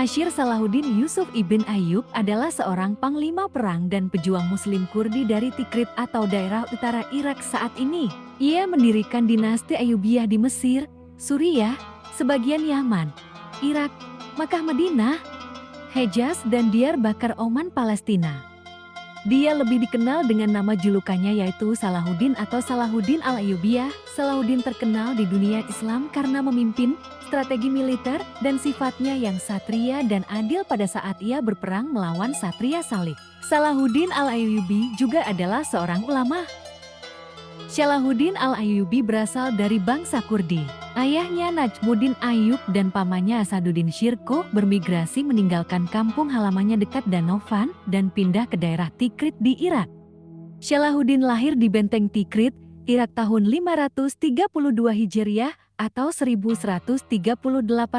Nasir Salahuddin Yusuf ibn Ayyub adalah seorang panglima perang dan pejuang Muslim Kurdi dari Tikrit atau daerah utara Irak saat ini. Ia mendirikan dinasti Ayyubiyah di Mesir, Suriah, sebagian Yaman, Irak, Makkah Madinah, Hejaz dan Diyarbakir Oman Palestina. Dia lebih dikenal dengan nama julukannya yaitu Salahuddin atau Salahuddin al-Ayyubiyah. Salahuddin terkenal di dunia Islam karena memimpin strategi militer dan sifatnya yang satria dan adil pada saat ia berperang melawan Satria Salib. Salahuddin al-Ayyubi juga adalah seorang ulama. Salahuddin al-Ayyubi berasal dari bangsa Kurdi. Ayahnya Najmuddin Ayyub dan pamannya Asaduddin Shirkuh bermigrasi meninggalkan kampung halamannya dekat Danau Van dan pindah ke daerah Tikrit di Irak. Salahuddin lahir di Benteng Tikrit, Irak tahun 532 Hijriah atau 1138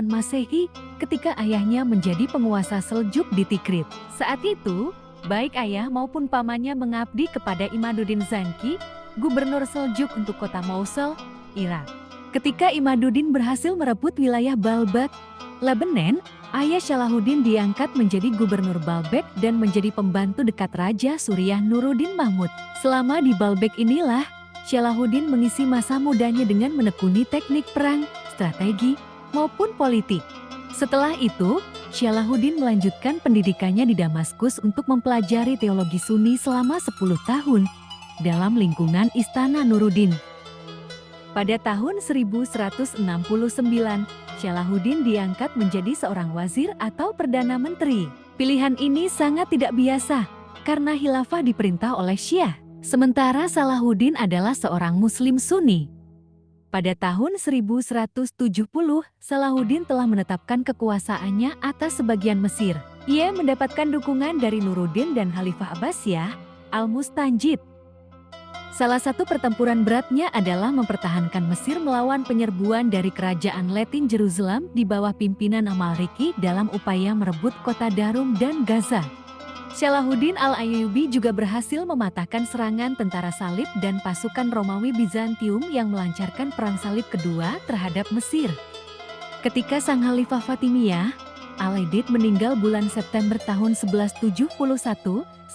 Masehi ketika ayahnya menjadi penguasa Seljuk di Tikrit. Saat itu, baik ayah maupun pamannya mengabdi kepada Imaduddin Zanki, gubernur Seljuk untuk kota Mosul, Irak. Ketika Imaduddin berhasil merebut wilayah Baalbek, Lebanon, ayah Salahuddin diangkat menjadi gubernur Baalbek dan menjadi pembantu dekat Raja Suriah Nuruddin Mahmud. Selama di Baalbek inilah, Salahuddin mengisi masa mudanya dengan menekuni teknik perang, strategi, maupun politik. Setelah itu, Salahuddin melanjutkan pendidikannya di Damaskus untuk mempelajari teologi Sunni selama 10 tahun dalam lingkungan Istana Nuruddin. Pada tahun 1169, Salahuddin diangkat menjadi seorang wazir atau perdana menteri. Pilihan ini sangat tidak biasa karena khilafah diperintah oleh Syiah. Sementara Salahuddin adalah seorang Muslim Sunni. Pada tahun 1170, Salahuddin telah menetapkan kekuasaannya atas sebagian Mesir. Ia mendapatkan dukungan dari Nuruddin dan Khalifah Abbasiyah, Al-Mustanjid. Salah satu pertempuran beratnya adalah mempertahankan Mesir melawan penyerbuan dari kerajaan Latin Jerusalem di bawah pimpinan Amalriki dalam upaya merebut kota Darum dan Gaza. Salahuddin al-Ayyubi juga berhasil mematahkan serangan tentara Salib dan pasukan Romawi Bizantium yang melancarkan Perang Salib kedua terhadap Mesir. Ketika sang Khalifah Fatimiyah, Al-Aidid meninggal bulan September tahun 1171,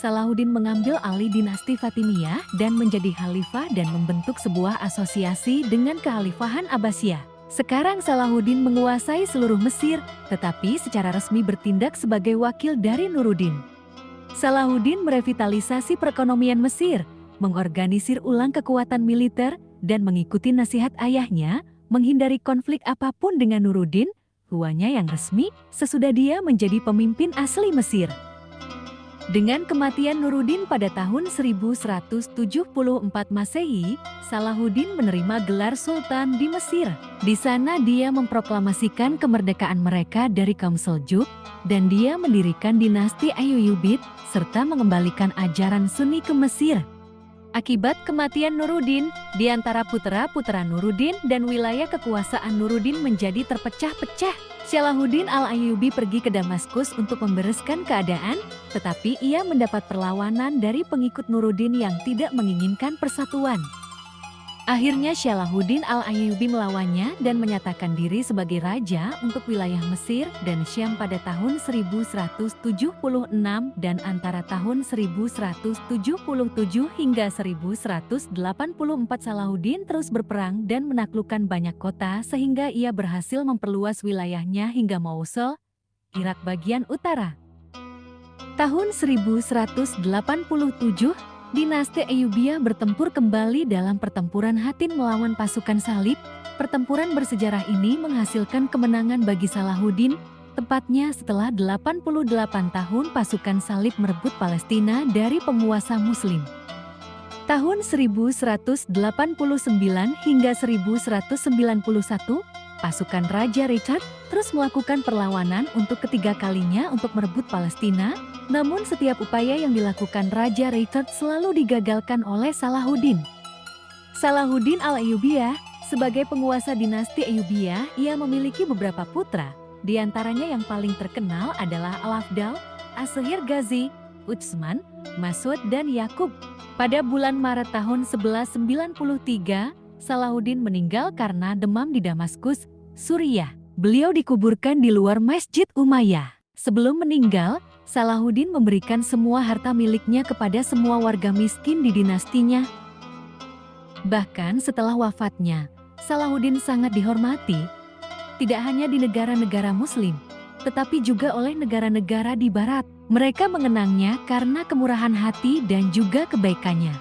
Salahuddin mengambil alih dinasti Fatimiyah dan menjadi khalifah dan membentuk sebuah asosiasi dengan Kekhalifahan Abbasiyah. Sekarang Salahuddin menguasai seluruh Mesir, tetapi secara resmi bertindak sebagai wakil dari Nuruddin. Salahuddin merevitalisasi perekonomian Mesir, mengorganisir ulang kekuatan militer, dan mengikuti nasihat ayahnya, menghindari konflik apapun dengan Nuruddin, tuanya yang resmi, sesudah dia menjadi pemimpin asli Mesir. Dengan kematian Nuruddin pada tahun 1174 Masehi, Salahuddin menerima gelar Sultan di Mesir. Di sana dia memproklamasikan kemerdekaan mereka dari kaum Seljuk, dan dia mendirikan dinasti Ayyubid, serta mengembalikan ajaran Sunni ke Mesir. Akibat kematian Nuruddin, di antara putra-putra Nuruddin dan wilayah kekuasaan Nuruddin menjadi terpecah-pecah. Salahuddin al-Ayyubi pergi ke Damaskus untuk membereskan keadaan, tetapi ia mendapat perlawanan dari pengikut Nuruddin yang tidak menginginkan persatuan. Akhirnya Salahuddin al-Ayyubi melawannya dan menyatakan diri sebagai raja untuk wilayah Mesir dan Syam pada tahun 1176 dan antara tahun 1177 hingga 1184 Salahuddin terus berperang dan menaklukkan banyak kota sehingga ia berhasil memperluas wilayahnya hingga Mosul, Irak bagian utara. Tahun 1187, dinasti Ayyubiyah bertempur kembali dalam pertempuran Hattin melawan pasukan Salib. Pertempuran bersejarah ini menghasilkan kemenangan bagi Salahuddin, tepatnya setelah 88 tahun pasukan Salib merebut Palestina dari penguasa Muslim. Tahun 1189 hingga 1191, pasukan Raja Richard terus melakukan perlawanan untuk ketiga kalinya untuk merebut Palestina. Namun setiap upaya yang dilakukan Raja Richard selalu digagalkan oleh Salahuddin. Salahuddin al-Ayyubiyah, sebagai penguasa dinasti Ayyubiyah, ia memiliki beberapa putra, Di antaranya yang paling terkenal adalah Al-Afdal, As-Sihir Ghazi, Utsman, Mas'ud dan Yakub. Pada bulan Maret tahun 1193, Salahuddin meninggal karena demam di Damaskus, Suriah. Beliau dikuburkan di luar Masjid Umayyah. Sebelum meninggal, Salahuddin memberikan semua harta miliknya kepada semua warga miskin di dinastinya. Bahkan setelah wafatnya, Salahuddin sangat dihormati, tidak hanya di negara-negara Muslim, tetapi juga oleh negara-negara di Barat. Mereka mengenangnya karena kemurahan hati dan juga kebaikannya.